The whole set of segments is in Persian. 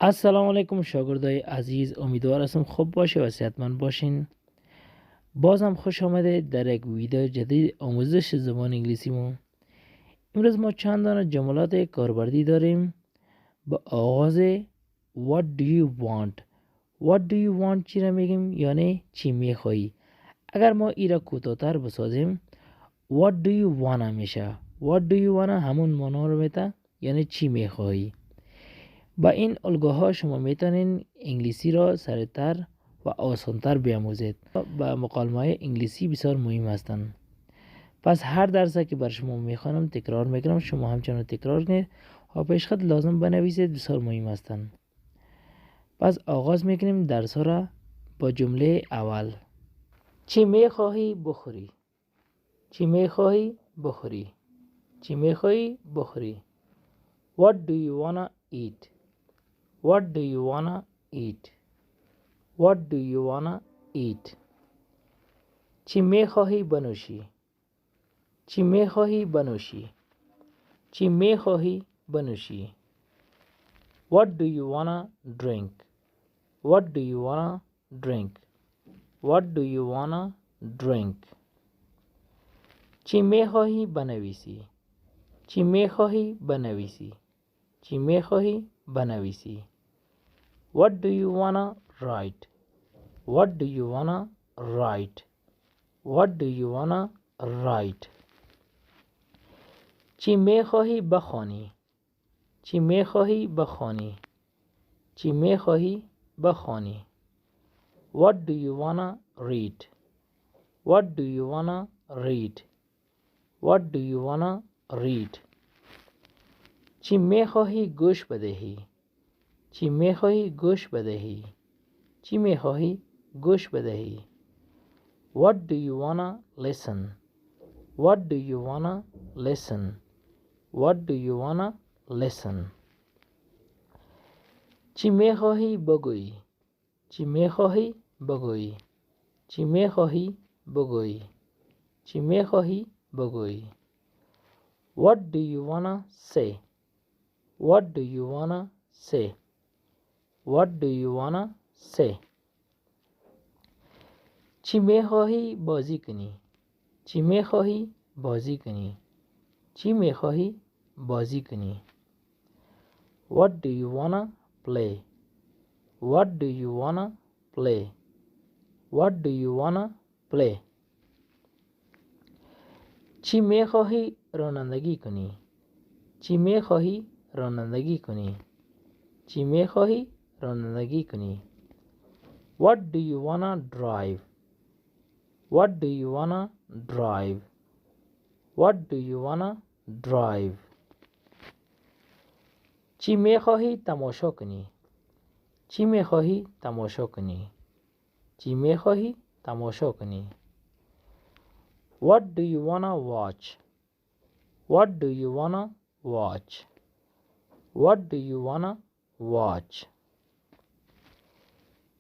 السلام علیکم شاگردای عزیز، امیدوار هستم خوب باشه و صحتمند باشین. بازم خوش آمده در یک ویدیو جدید آموزش زبان انگلیسی مون. امروز ما چند دانه جملات کاربردی داریم با آغاز What do you want؟ What do you want چی را میگیم؟ یعنی چی میخواهی. اگر ما ای را کوتاه‌تر بسازیم What do you want میشه. What do you want همون معنا رو میده، یعنی چی میخواهی. با این الگوها شما میتونین انگلیسی را سریعتر و آسانتر بیاموزید. با مکالمه انگلیسی بسیار مهم هستند. پس هر درسی که بر شما میخوانم تکرار میکنم، شما همچنان تکرار کنید و پیشخط لازم بنویسید، بسیار مهم هستند. پس آغاز میکنیم درس را با جمله اول. چی میخواهی بخوری؟ چی میخواهی بخوری؟ چی میخواهی بخوری؟ What do you wanna eat؟ What do you wanna eat؟ What do you wanna eat؟ چی میخواهی بنوشی؟ چی میخواهی بنوشی؟ چی میخواهی بنوشی؟ What do you wanna drink؟ What do you wanna drink؟ What do you wanna drink؟ چی میخواهی بنویسی؟ چی میخواهی بنویسی؟ چی میخواهی بنویسی؟ What do you wanna write؟ What do you wanna write؟ What do you wanna write؟ چی میخواهی بخوانی؟ چی میخواهی بخوانی؟ چی میخواهی بخوانی؟ What do you wanna read؟ What do you wanna read؟ What do you wanna read؟ چی میخواهی گوش بدهی؟ چی میخواهی گوش بدهی؟ چی میخواهی گوش بدهی؟ What do you wanna listen؟ What do you wanna listen؟ What do you wanna listen؟ چی میخواهی بگویی؟ چی میخواهی بگویی؟ چی میخواهی بگویی؟ چی میخواهی بگویی؟ What do you wanna say؟ What do you wanna say؟ What do you wanna say؟ چی میخواهی بازی کنی؟ چی میخواهی بازی کنی؟ چی میخواهی بازی کنی؟ What do you wanna play؟ What do you wanna play؟ What do you wanna play؟ چی میخواهی رانندگی کنی؟ چی میخواهی رانندگی کنی؟ چی میخواهی رانندگی کنی؟ What do you wanna drive؟ What do you wanna drive؟ What do you wanna drive؟ چی میخواهی تماشا کنی؟ چی میخواهی تماشا کنی؟ چی میخواهی تماشا کنی؟ What do you wanna watch؟ What do you wanna watch؟ What do you wanna watch؟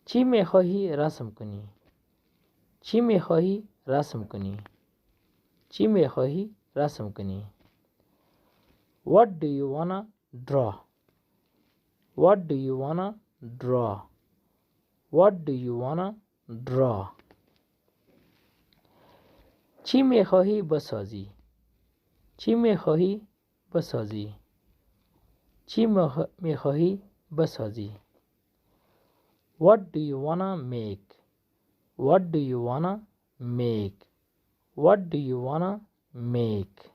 چی میخواهی رسم کنی؟ چی میخواهی رسم کنی؟ چی میخواهی رسم کنی؟ What do you wanna draw؟ What do you wanna draw؟ What do you wanna draw؟ چی میخواهی بسازی؟ چی میخواهی بسازی؟ چی میخواهی بسازی؟ What do you wanna make؟ What do you wanna make؟ What do you wanna make؟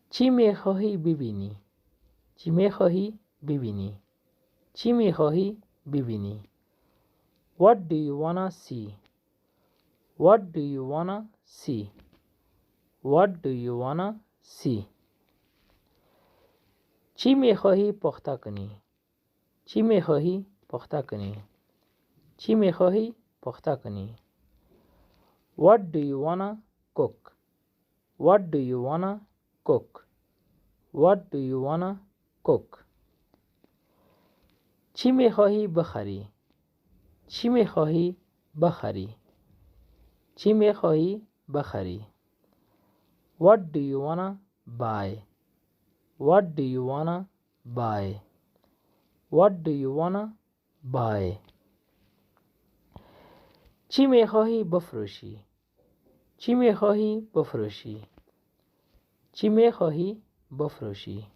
چی میخواهی ببینی؟ چی میخواهی ببینی؟ چی میخواهی ببینی؟ What do you wanna see؟ What do you wanna see؟ What do you wanna see؟ چی میخواهی پخته کنی؟ چی میخواهی پخته کنی؟ چی میخواهی پخته کنی؟ What do you wanna cook؟ What do you wanna cook؟ What do you wanna cook؟ چی میخواهی بخری؟ چی میخواهی بخری؟ چی میخواهی بخری؟ What do you wanna buy؟ What do you wanna buy؟ What do you wanna buy? چی میخواهی بفروشی؟ چی میخواهی بفروشی؟ چی میخواهی بفروشی؟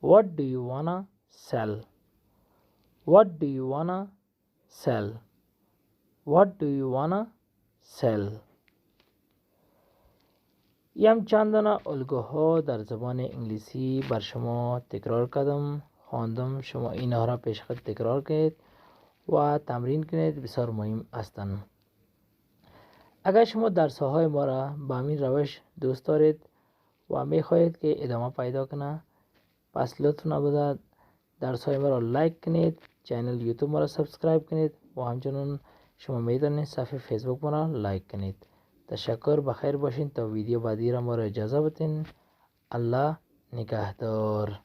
What do you wanna sell? What do you wanna sell? What do you wanna sell? یم چندان الگوها در زبان انگلیسی بر شما تکرار کردم، خواندم. شما اینها را پیش خود تکرار کنید و تمرین کنید، بسیار مهم هستند. اگر شما درس‌های ما را به همین روش دوست دارید و می‌خواهید که ادامه پیدا کنه، پس لطف نبوده درس‌های ما را لایک کنید، چینل یوتیوب ما را سابسکرایب کنید و همچنین شما می‌تونید صفحه فیسبوک ما را لایک کنید. تشکر، بخیر باشین. تا ویدیو بعدی را ما را اجازه بدین. الله نگهدار.